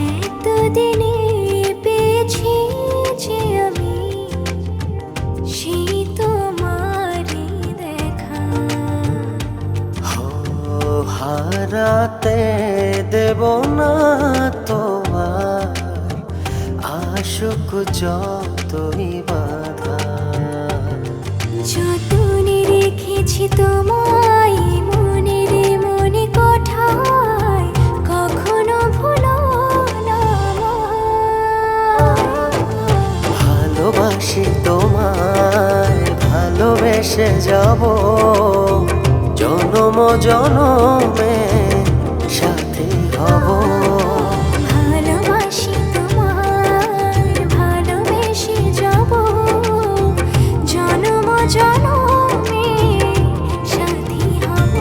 এতদিনে পেয়েছি যে আমি সেই তোমারই দেখা। হারাতে দেব না তোমার আশুক যতই বাধা। যতনে রেখেছি তোমায় মনের মনে কোঠায়, কখনো ভুলো না আমায়। ভালোবাসি তোমায়, ভালোবেসে যাব জনম জনমে সাথী হব। ভালোবাসি তোমায়, ভালোবেসে যাব জনম জনমে সাথী হব।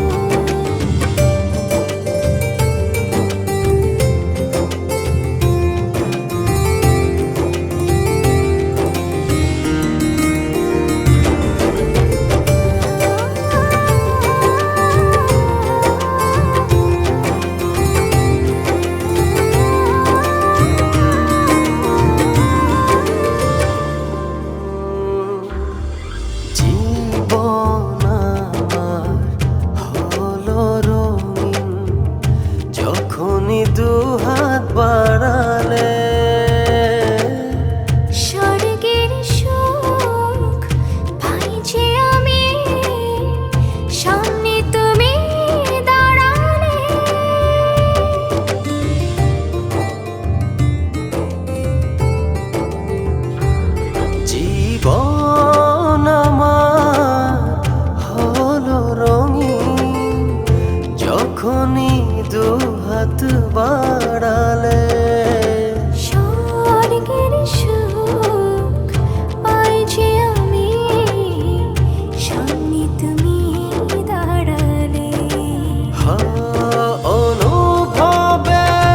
জীবন আমার হলো রঙিন যখনই দুহাত বাড়ালে। স্বর্গের সুখ পাই যে আমি সামনে তুমি দাঁড়ালে। জীবন আমার হলো রঙিন যখনই দুহাত বাড়ালে। স্বর্গের সুখ পাই যে আমি সামনে তুমি দাঁড়ালে। অনুভবের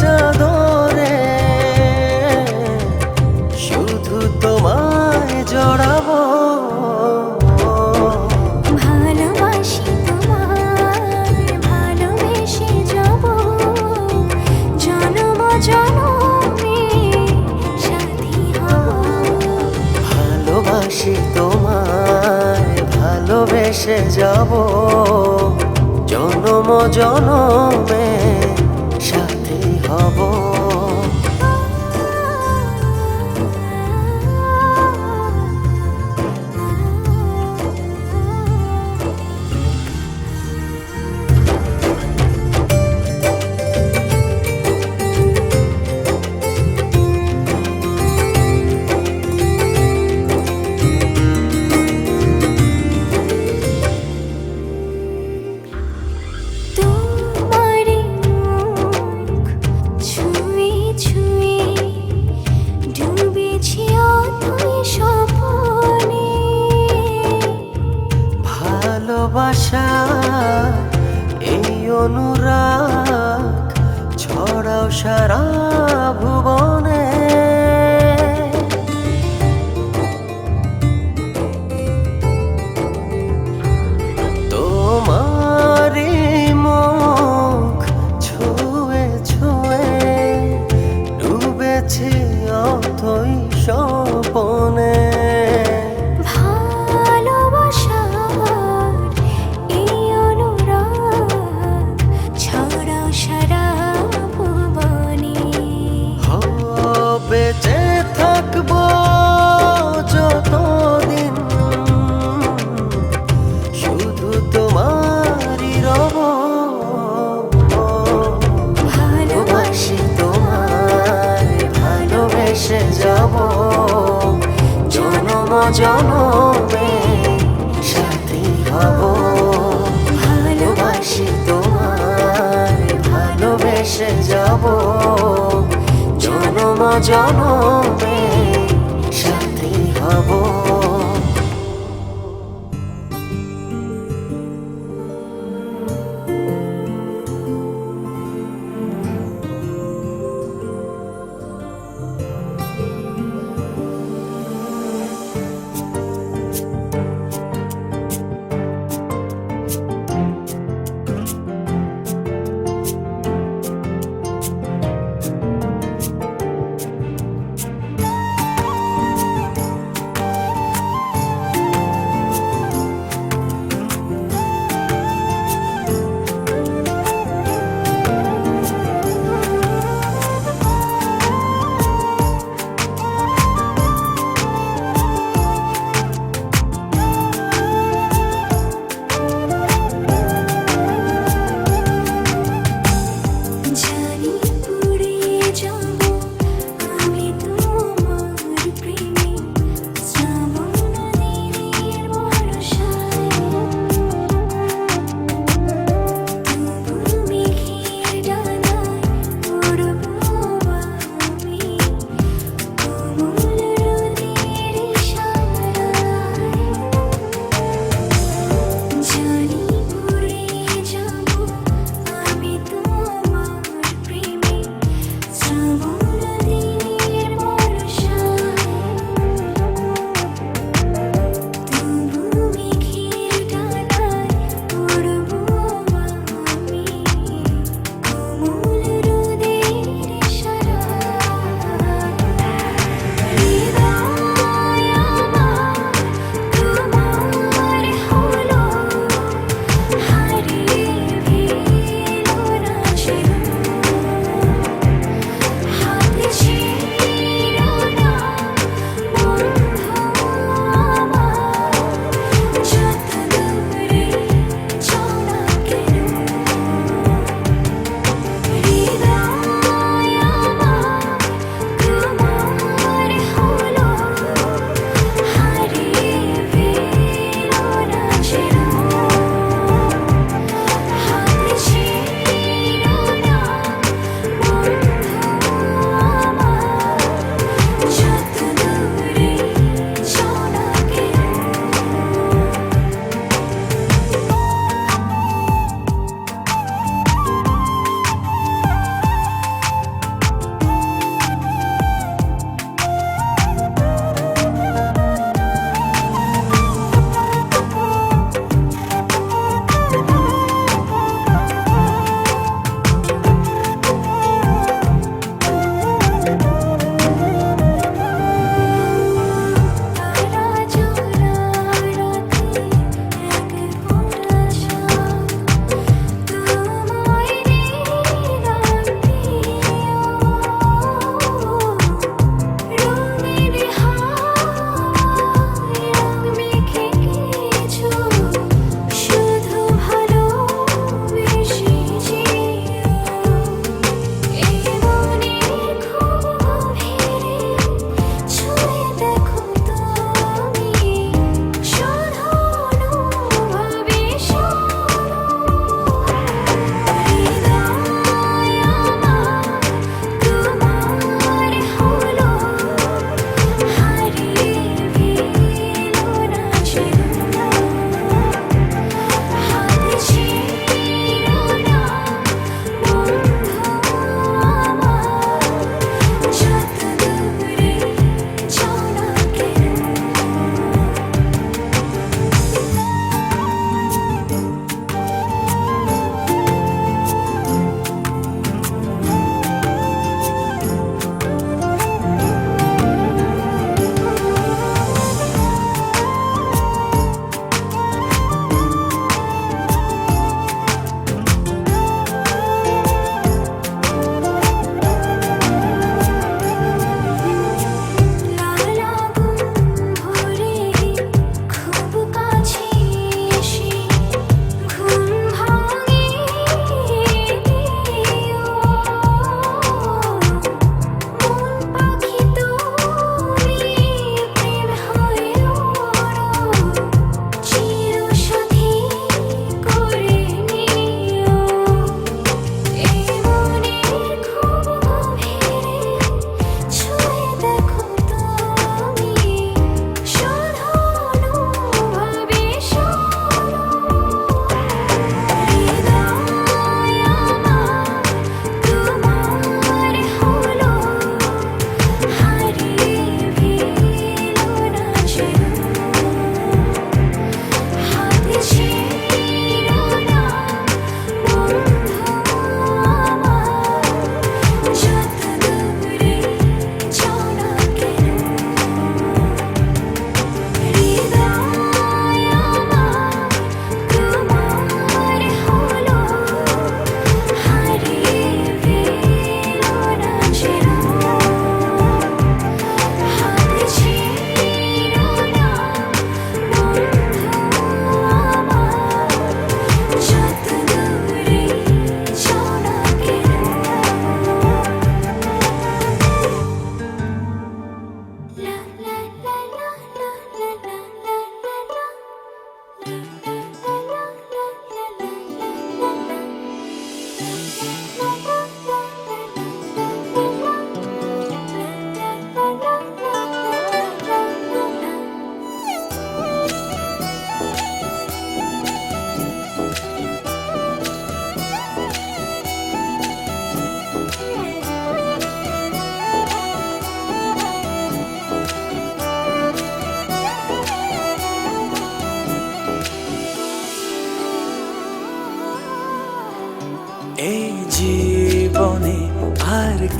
চাদরে শুধু তোমায় জড়াবো। ভালোবাসি তোমায়, ভালোবেসে যাব জনম জনমে সাথী হব। ভালোবাসি তোমায়, ভালোবেসে যাব জনম জনমে সাথী হব। তোমার মুখ ছুঁয়ে ছুঁয়ে ডুবেছি অথই স্বপ্নে। ভালোবাসা এই অনুরাগ ছড়াও সারা ভুবনে। তোমারই মুখ ছুঁয়ে ছুঁয়ে ডুবেছি অথই স্বপনে। ভালোবাসার এই অনুরাগ ছড়াও সারা ভুবনে। বেঁচে থাকবো যতদিন শুধু তোমারই রব। ভালোবাসি তোমায়, ভালোবেসে যাব জনম জনমে সাথী হব। ভালোবাসি তোমায়, ভালোবেসে যাব জনম জনমে সাথী হব।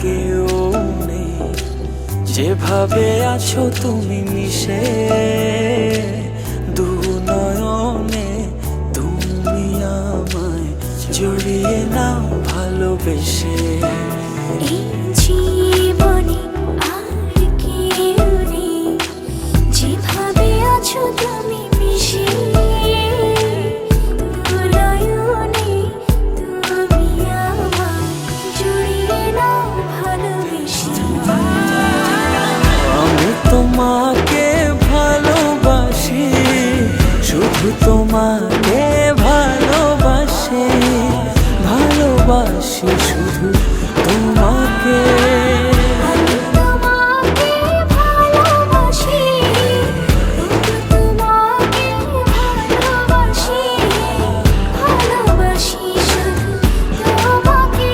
কেউ নেই, যেভাবে আছো তুমি মিশে দু নয়নে, তুমি আমায় জড়িয়ে নাও ভালোবেসে। এই জীবনে আর কেউ নেই, যেভাবে আছো তুমি মিশে দু নয়নে, তুমি আমায় জড়িয়ে নাও ভালোবেসে। আমি তোমাকে ভালোবাসি, শুধু তোমাকে ভালোবাসি, ভালোবাসি শুধু তোমাকে। আমি তোমাকে ভালোবাসি, শুধু তোমাকে ভালোবাসি, ভালোবাসি শুধু তোমাকে।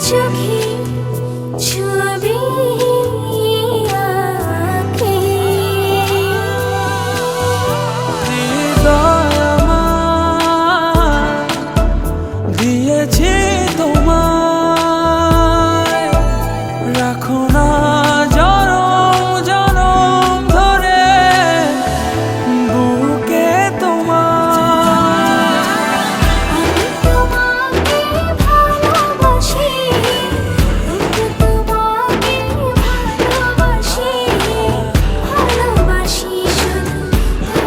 চোখে ছবি আঁকে, হৃদয় আমার দিয়েছি তোমায়, রাখো না জনম জনম ধরে বুকে তোমার। আমি তোমাকে ভালোবাসি, শুধু তোমাকে ভালোবাসি, ভালোবাসি শুধু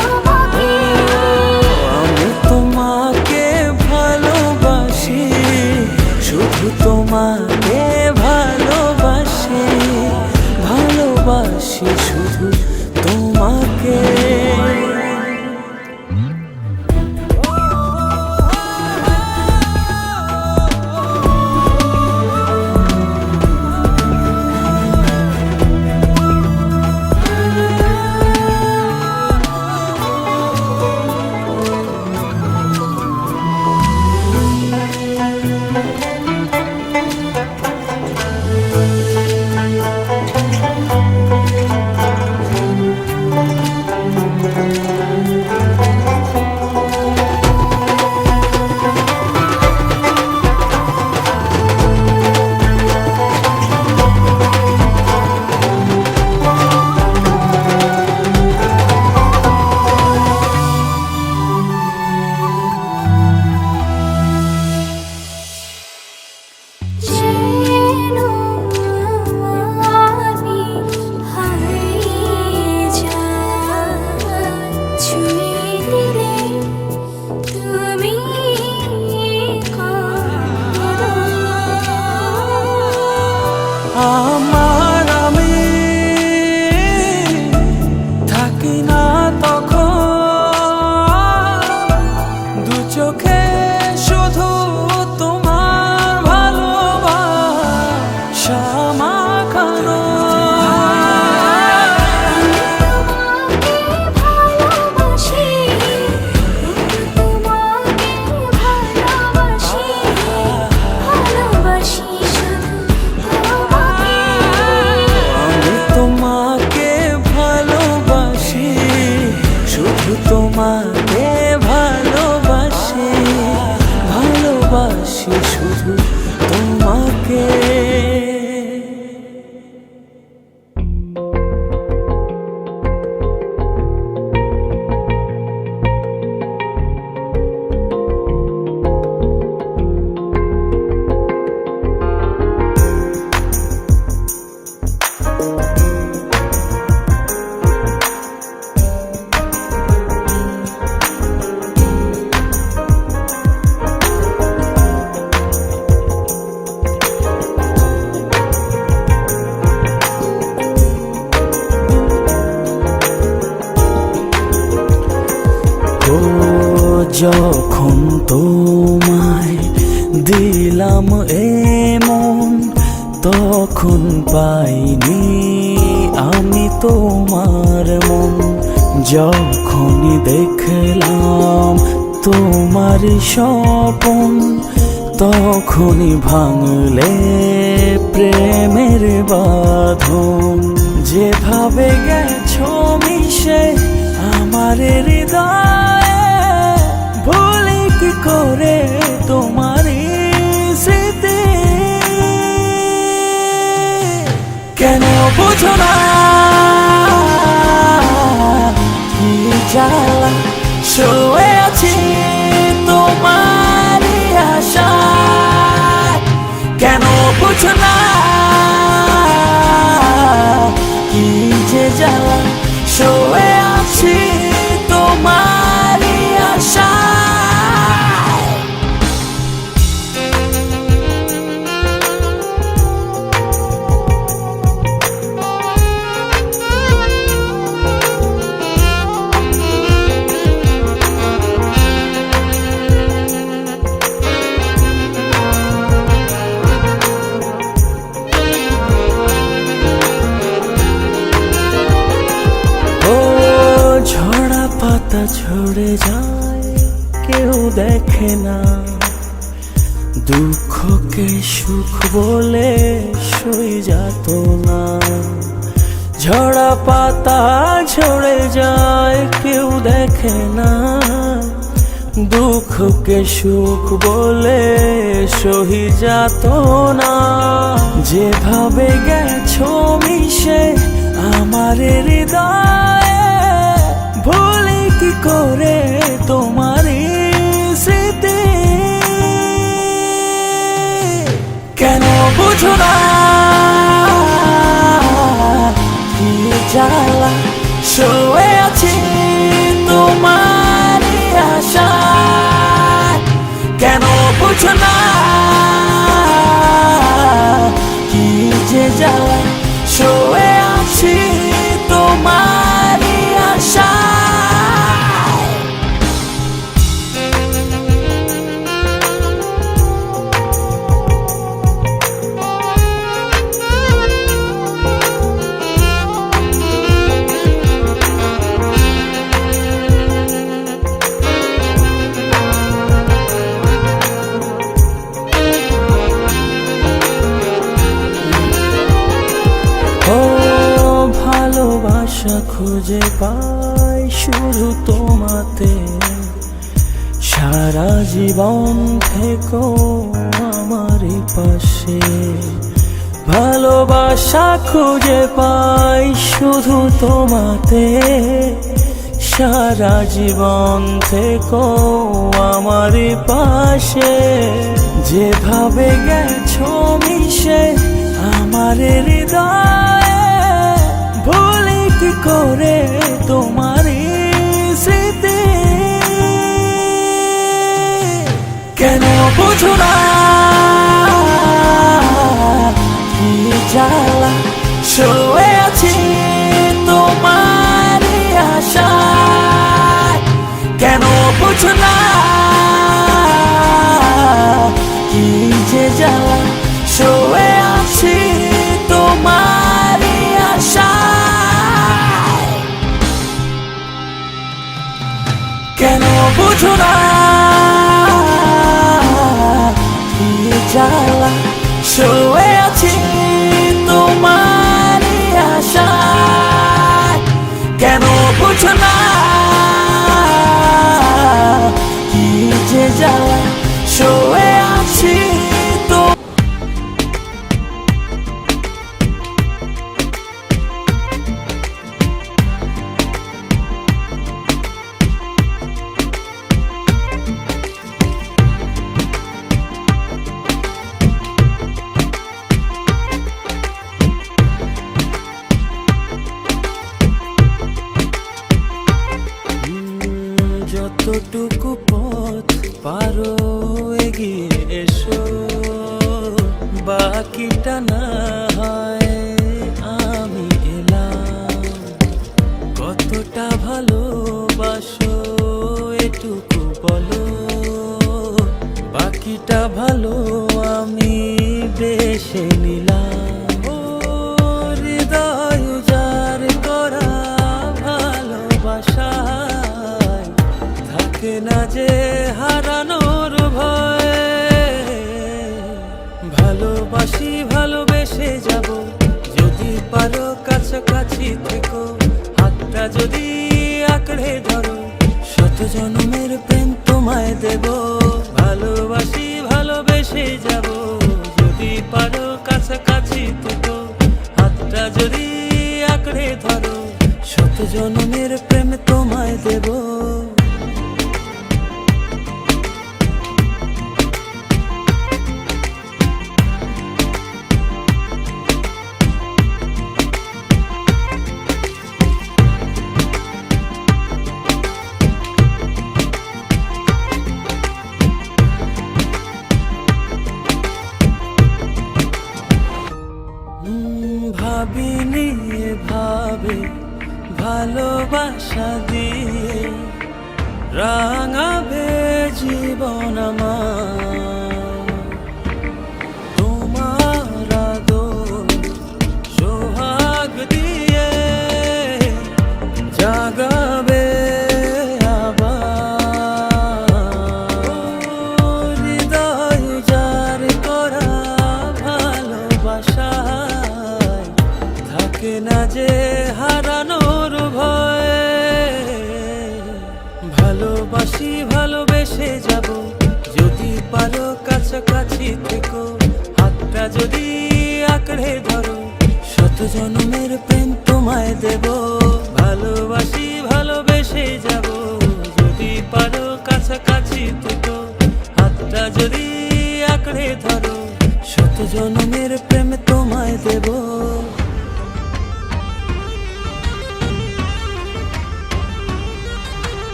তোমাকে। আমি তোমাকে ভালোবাসি, শুধু তোমাকে ভালোবাসি, ভালোবাসি শুধু তোমাকে। যেন আমি হারিয়ে যাই, ছুঁয়ে দিলে তুমি কাঁদো। আমার আমি থাকি না তখন, দু চোখে শুধু তোমার ভালোবাসা মাখানো। তোমাকে ভালোবাসি, শুধু তোমাকে ভালোবাসি, ভালোবাসি শুধু তোমাকে। আমি তোমাকে ভালোবাসি, যখন তোমায় দিলাম এমন, তখন পাইনি আমি তোমার মন। যখনই দেখলাম তোমার স্বপন, তখনই ভাঙলে প্রেমের বাঁধন। যেভাবে গেছো মিশে আমার হৃদয়ে, ভুলি কি করে তোমার স্মৃতি। কেন বুঝো না কি জ্বালা, শুয়ে আছি তোমার আশায়। কেন বুঝো না কি যে জ্বালা, শুয়ে আছি তোমার আশায়। ঝরা পাতা ঝরে যায়, কেউ দেখে না। দুঃখকে সুখ বলে সই যেত না। ঝরা পাতা ঝরে যায়, কেউ দেখে না। দুঃখকে সুখ বলে সহি যেত না। যেভাবে গেছো মিশে আমার হৃদয়ে, ভুলি কি করে তোমার স্মৃতি। কেন বুঝো না কি জ্বালা, শুয়ে আছি তোমার আশায়। কেন বুঝো না কি যে জ্বালা, শুয়ে আছি তোমার আশায়। ও ভালোবাসা খুঁজে পাই শুধু তোমাতে, সারা জীবন থেকো আমার পাশে। ভালোবাসা খুঁজে পাই শুধু তোমাতে, সারা জীবন থেকো আমার পাশে। যেভাবে গেছো মিশে আমার হৃদয়ে, ভুলি কি করে তোমার স্মৃতি। কেন বুঝো না কি জ্বালা, শুয়ে আছি তোমার আশায়। কেন বুঝো না কি যে জ্বালা, শুয়ে আছি তোমার আশায়। কেন বুঝো না কি জ্বালা, শুয়ে আছি তোমার আশায়। কেন বুঝো না কি যে জ্বালা, শুয়ে আছি তো। যতটুকু পথ পারো এগিয়ে এসো, বাকিটা না হয় আমি এলাম। কতটা ভালোবাসো এটুকু বলো, বাকিটা ভালো আমি বেশে নিলাম। ও হৃদয় উজাড় করা ভালোবাসায় থাকে না যে হারানোর ভয়। ভালোবাসি ভালোবেসে যাব, যদি পারো কাছাকাছি থেকো, হাতটা যদি আঁকড়ে ধরো, শত জন্মের প্রেম তোমায় দেব। ভালোবাসি ভালোবেসে যাব, যদি পারো কাছাকাছি থেকো, হাতটা যদি আঁকড়ে ধরো, শত জন্মের প্রেম তোমায় দেব। ভাবিনি ভাবে ভালোবাসা দিয়ে রাঙাবে জীবন আমার। তোমার আদর সোহাগ দিয়ে জাগাবে আবার। হৃদয় উজাড় করা ভালোবাসা থাকে না যে হারানোর ভয়। ভালোবাসি ভালোবেসে যাব, যদি পারো কাছাকাছি থেকো, হাতটা যদি আঁকড়ে ধরো, শত জন্মের প্রেম তোমায় দেব। ভালোবাসি ভালোবেসে যাব, যদি পারো কাছাকাছি থেকো, হাতটা যদি আঁকড়ে ধরো, শত জন্মের প্রেম তোমায় দেব।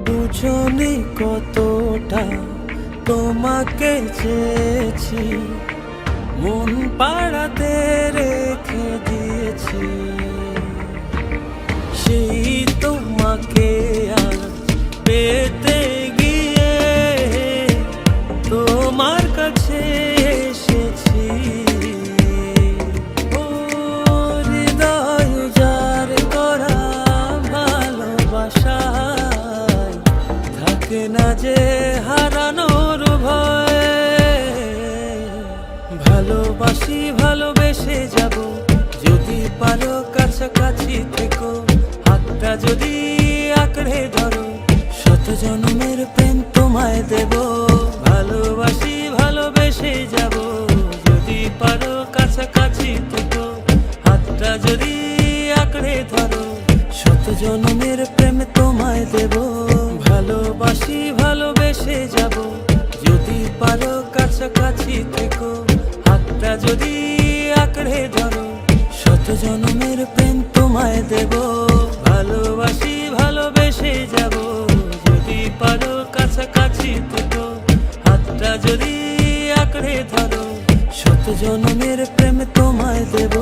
বুঝনি কতটা তোমাকে চেয়েছি, মন পাড়াতে রেখে দিয়েছি। সেই তোমাকে আর পেতে গিয়ে তোমার কাছে এসেছি। ও হৃদয় উজাড় করা ভালোবাসা থাকে না যে হারানোর ভয়। ভালোবাসি ভালোবেসে যাব, যদি পারো কাছাকাছি থেকো, হাতটা যদি আঁকড়ে ধরো, শত জন্মের প্রেম তোমায় দেব। ভালোবাসি ভালোবেসে যাব, যদি পারো কাছাকাছি থেকো, হাতটা যদি আঁকড়ে ধরো, শত জন্মের প্রেম তোমায় দেব। ভালোবাসি ভালোবেসে যাব, যদি পারো কাছাকাছি থেকো, হাতটা যদি আঁকড়ে ধরো, শত জন্মের প্রেম তোমায় দেব। ভালোবাসি ভালোবেসে যাব, যদি পারো কাছাকাছি থেকো, হাতটা যদি আঁকড়ে ধরো, শত জন্মের প্রেম তোমায় দেব।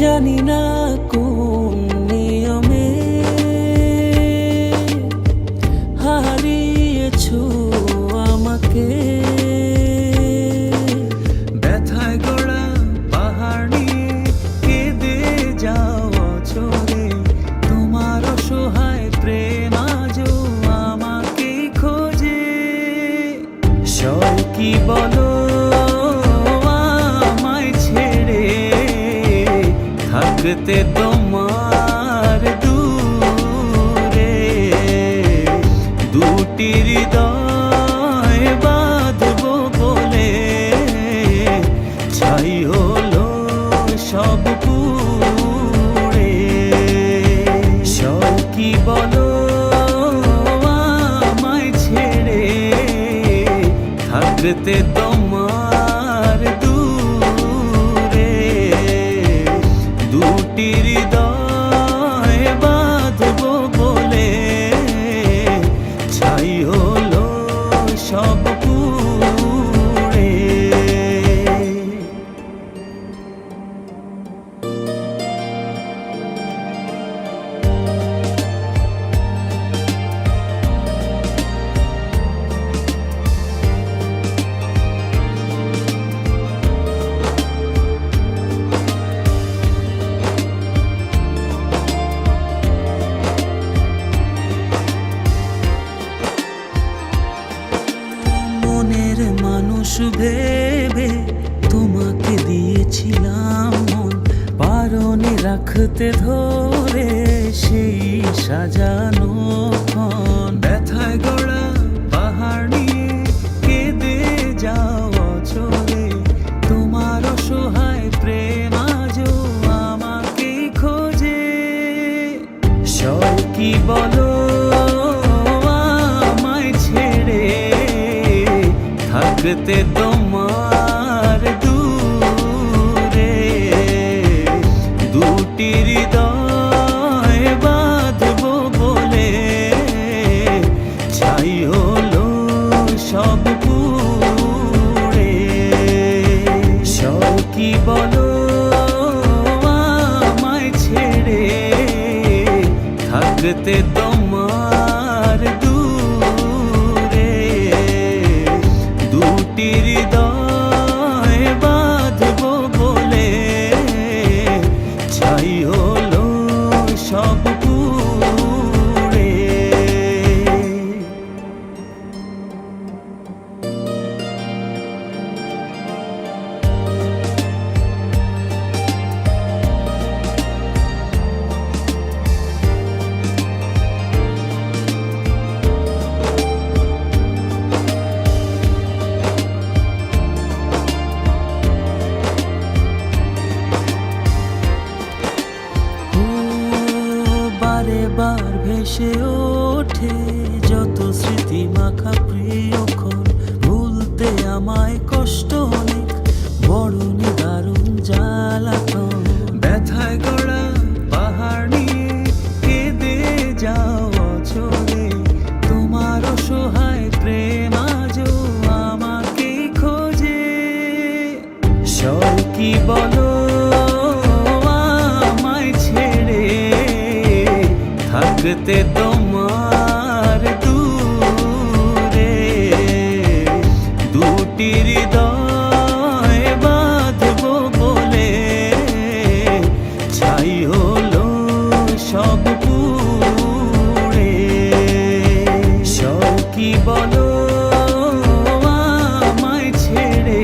জানি না কোন নিয়মে হারিয়েছো আমাকে, ব্যথায় গড়া পাহাড় নিয়ে কেঁদে যাও চলে, তোমার অসহায় প্রেম আজও আমাকে খোঁজে। সয় কি বলো আমায় ছেড়ে থাকতে তোমার দূরে, দুটি হৃদয় বাঁধব থাকতে তোমার দূরে দুটি হৃদয় বাঁধবো বলে ছাই হলো সব পুড়ে। মনের মানুষ ভেবে তোমাকে দিয়েছিলাম মন, বারণে রাখতে ধরে সেই সাজানো ক্ষণ। ব্যথায় গড়া পাহাড় নিয়ে কেঁদে যাওয়া চলে, তোমার অসহায় প্রেম আজও আমাকে খোঁজে। সয় কি বলো আমায় ছেড়ে থাকতে তোমার দূরে দুটি হৃদয় বাঁধবো বলে ছাই হলো সব পুড়ে। সব কি বলো আমায় ছেড়ে থাকতে তোমার দূরে দুটি হৃদয় বাঁধবো বলে ছাই হলো সব পুড়ে। বারে বার ভেসে ওঠে যত স্মৃতি মাখা প্রিয়ক্ষণ, ভুলতে আমায় কষ্ট অনেক বড় নিদারুণ জ্বালাতন। ব্যথায় গড়া পাহাড় নিয়ে কেঁদে যাওয়া চলে, তোমার অসহায় প্রেম আজও আমাকে খোঁজে। সয় কি বলো আমায় ছেড়ে থাকতে তোমার দূরে দুটি হৃদয় বাঁধবো বলে ছাই হলো সব পুড়ে। সব কি বলো আমায় ছেড়ে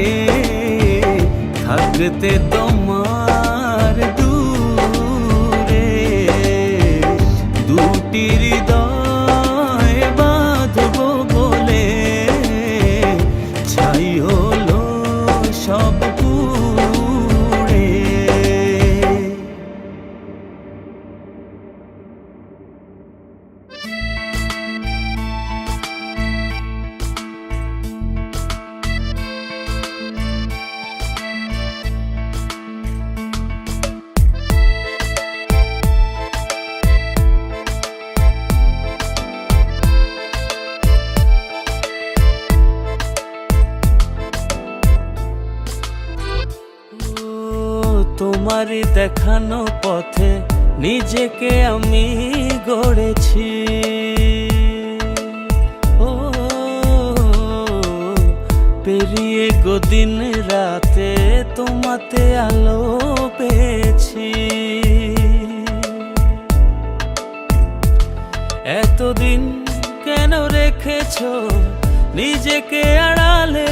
থাকতে তোমার দূরে দুটি হৃদয় বাঁধবো বলে ছাই হলো সব পুড়ে। তোমারই দেখানো পথে নিজেকে আমি গড়েছি। ও পেরিয়ে গো দিন রাতে তোমাতে আলো পেয়েছি। এতদিন কেন রেখেছো নিজেকে আড়ালে,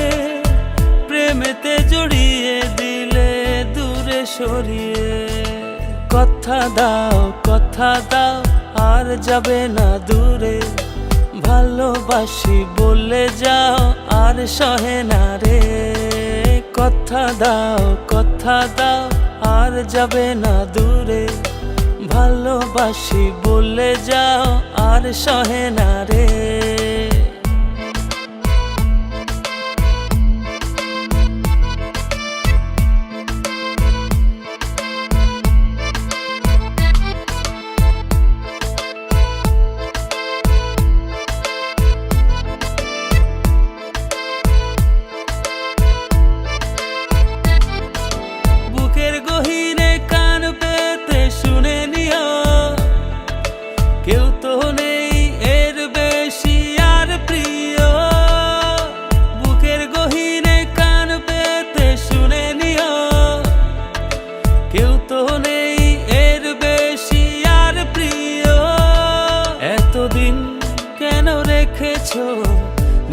প্রেমেতে জড়িয়ে দিলে দূরে সরিয়ে। কথা দাও আর যাবে না দূরে, ভালোবাসি বলে যাও আর সহে না রে। কথা দাও আর যাবে না দূরে, ভালোবাসি বলে যাও আর সহে না রে।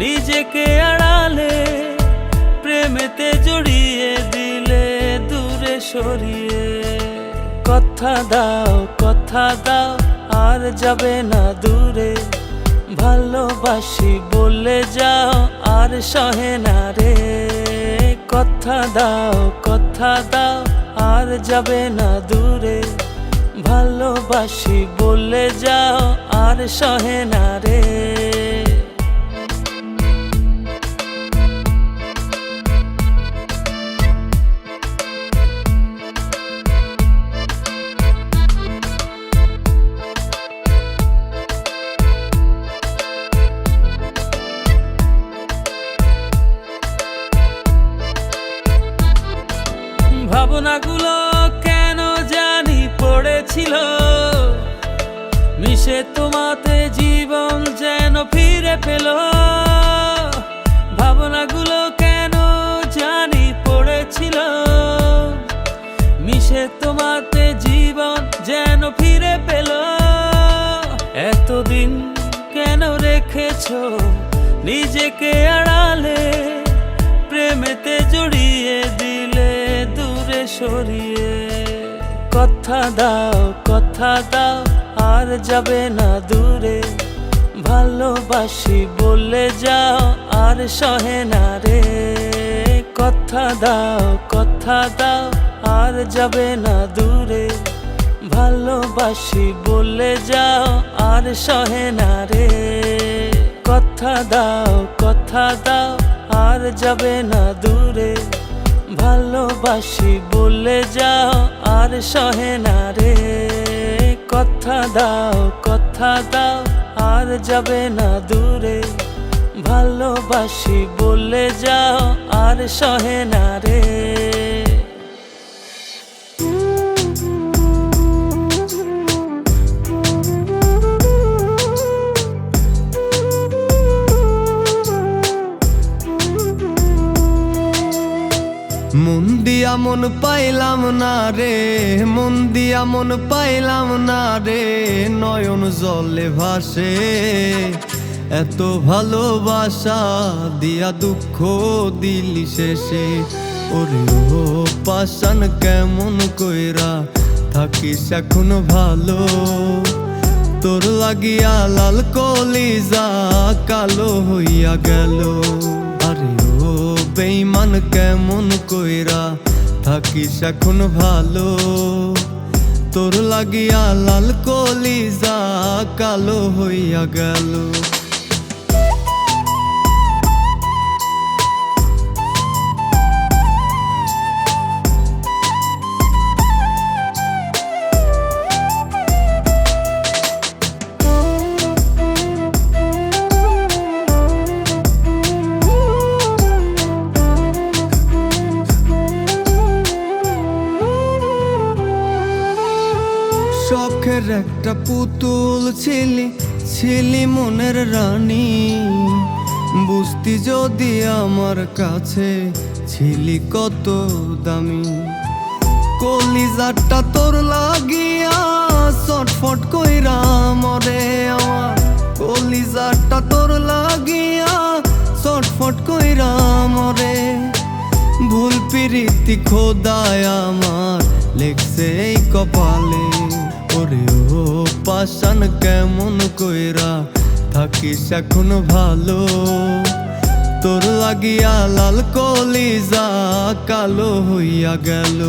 নিজেকে আড়ালে প্রেমেতে জড়িয়ে দিলে দূরে সরিয়ে। কথা দাও আর যাবে না দূরে, ভালোবাসি বলে যাও আর সহে না রে। কথা দাও আর যাবে না দূরে, ভালোবাসি বলে যাও আর সহে না রে। ভাবনাগুলো কেন জানি পড়েছিল মিশে, তোমাতে জীবন যেন ফিরে পেল। ভাবনাগুলো কেন জানি পড়েছিল মিশে, তোমাতে জীবন যেন ফিরে পেল। এতদিন কেন রেখেছো নিজেকে আড়ালে, প্রেমেতে জড়িয়ে দিলে দূরে সরিয়ে। কথা দাও আর যাবে না দূরে, ভালোবাসি বলে যাও আর সহে না রে। কথা দাও আর যাবে না দূরে, ভালোবাসি বলে যাও আর সহে না রে। কথা দাও আর যাবে না দূরে, ভালোবাসি বলে যাও আর সহে না রে। কথা দাও আর যাবে না দূরে, ভালোবাসি বলে যাও আর সহে না রে। মন দিয়া মন পাইলাম না রে, মন দিয়া মন পাইলাম না রে, নয়ন জলে ভাসে এত ভালোবাসা দিয়া দুঃখ দিলি শেষে। ওরে ও পাশান কেমন কইরা থাকিস এখন ভালো, তোর লাগিয়া লাল কলিজা কালো হইয়া গেল। আরে ও বেঈমান কেমন কইরা থাকিস এখন ভালো, তোর লাগিয়া লাল কলিজা কালো হইয়া গেল। শখের একটা পুতুল ছিলি মনের রানী, বুঝতি যদি আমার কাছে ছিলি কত দামি। কলিজাটা তোর লাগিয়া ছটফট কইরা মরে আমার, কলিজাটা তোর লাগিয়া ছটফট কইরা মরে। ভুল পিরিতি খোদায় আমার লেখছে এই কপালে। ওরে ও পাশান কেমন কইরা থাকিস এখন ভালো, তোর লাগিয়া লাল কলিজা কালো হইয়া গেল।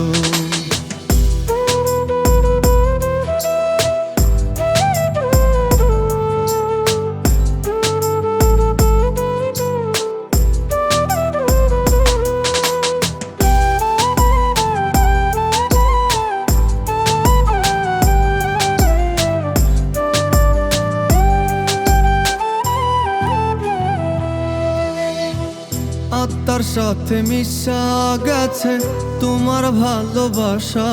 আত্মার সাথে মিশা গেছে তোমার ভালোবাসা,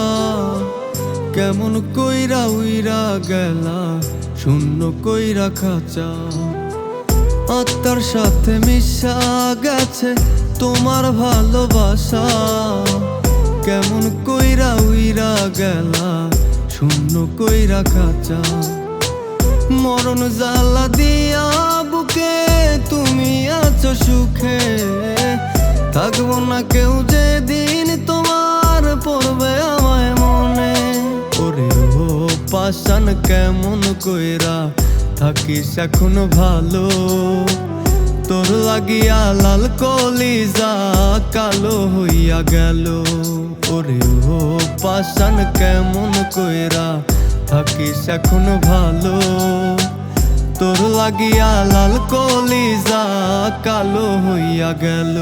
কেমন কইরা উইরা গেলা শূন্য কইরা খাঁচা। আত্মার সাথে মিশা গেছে তোমার ভালোবাসা, কেমন কইরা উইরা গেলা শূন্য কইরা খাঁচা। মরণ জ্বালা দিয়া বুকে তুমি আছো রাখবো না কেউ যেদিন তোমার পড়বে আমায় মনে। ওরে ও পাষাণ কেমন কইরা থাকিস এখনো ভালো, তোর লাগিয়া লাল কলিজা কালো হইয়া গেল। ওরে ও পাষাণ কেমন কইরা থাকিস এখনো ভালো, তোর লাগিয়া লাল কলিজা কালো হইয়া গেল।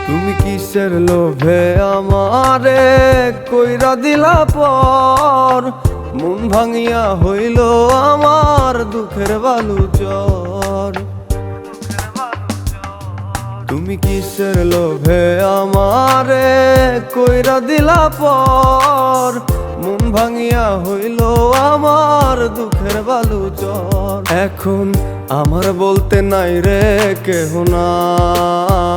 তুমি কিসের লোভে আমারে কইরা দিলা পর, মন ভাঙিয়া হইল আমার দুঃখের বালু চর। তুমি কিসের লোভে আমারে কইরা দিলা পর, মন ভাঙিয়া হইল আমার দুঃখের বালু চর। এখন আমার বলতে নাই রে কেহ নাই,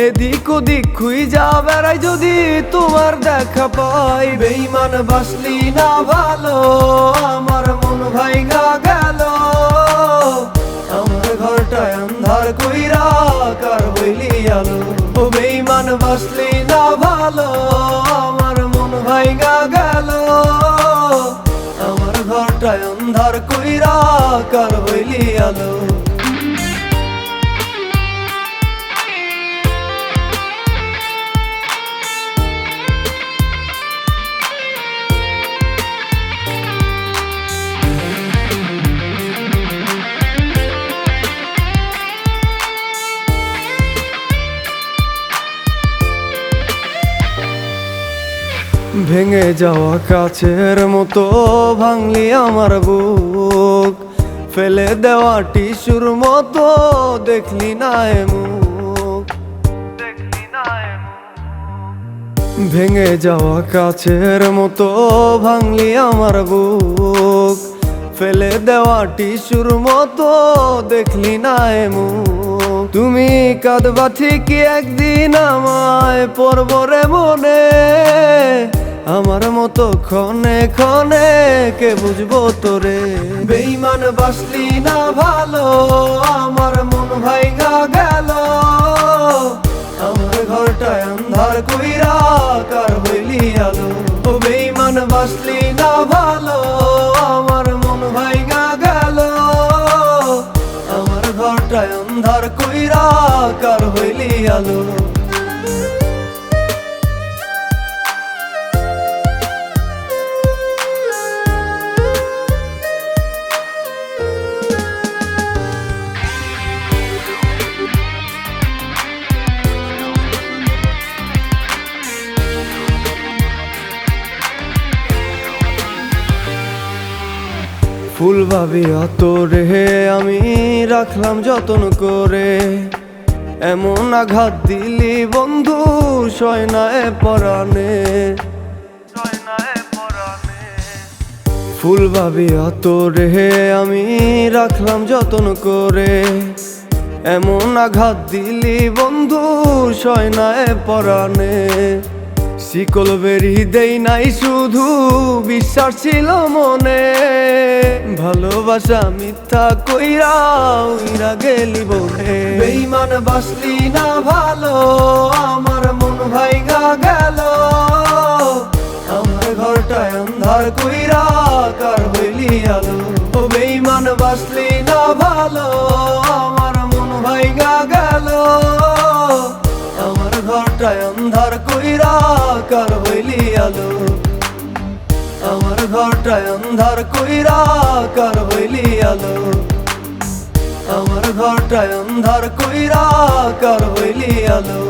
এদিক ওদিক খুঁজা বেড়াই যদি তোমার দেখা পাই। বেঈমান বাসলি না ভালো, আমার মন ভাঙা গেল। আমার ঘরটায় আন্ধার কইরা কার হইলি আলো। ও বেঈমান বাসলি না ভালো, আমার মন ভাঙা গেল। আমার ঘরটায় আন্ধার কইরা কার হইলি আলো। ভেঙে যাওয়া কাছের মতো ভাঙলি আমার বুক, ফেলে দেওয়া টিস্যুর মতো দেখলি না এ মুখ। ভেঙে যাওয়া কাছের মতো ভাঙলি আমার বুক, ফেলে দেওয়া টিস্যুর মতো দেখলি না এ মুখ। তুমি কাঁদবা ঠিকই একদিন আমায় পড়বরে মনে, আমার মতো ক্ষণে ক্ষণে কে বুঝবো তোরে। বেঈমান বাসলি না ভালো, আমার মন ভাঙা গেল। আমার ঘরটায় আন্ধার কইরা কার হইলি আলো। ও বেঈমান বাসলি না ভালো, আমার মন ভাঙা গেল। আমার ঘরটায় আন্ধার কইরা কার হইলি আলো। ফুল ভাবিয়া তোরে আমি রাখলাম যতন করে, এমন আঘাত দিলি বন্ধু সয় না এ পরাণে। ফুল ভাবিয়া তোরে আমি রাখলাম যতন করে, এমন আঘাত দিলি বন্ধু সয় না এ পরাণে। শিকল বেরি দেই নাই শুধু বিশ্বাস ছিল মনে, ভালোবাসা মিথ্যা কইরা উইরা গেলি বনে। বেঈমান বাসলি না ভালো, আমার মন ভাঙা গেল। আমার ঘরটায় আন্ধার কইরা কার হইলি আলো। ও বেঈমান বাসলি না ভালো, আমার মন ভাঙা গেল। আমার ঘরটায় আন্ধার কইরা কার হইলি আলো। আমার ঘরটায় আন্ধার কইরা কার হইলি আলো। আমার ঘরটায় আন্ধার কইরা কার হইলি আলো।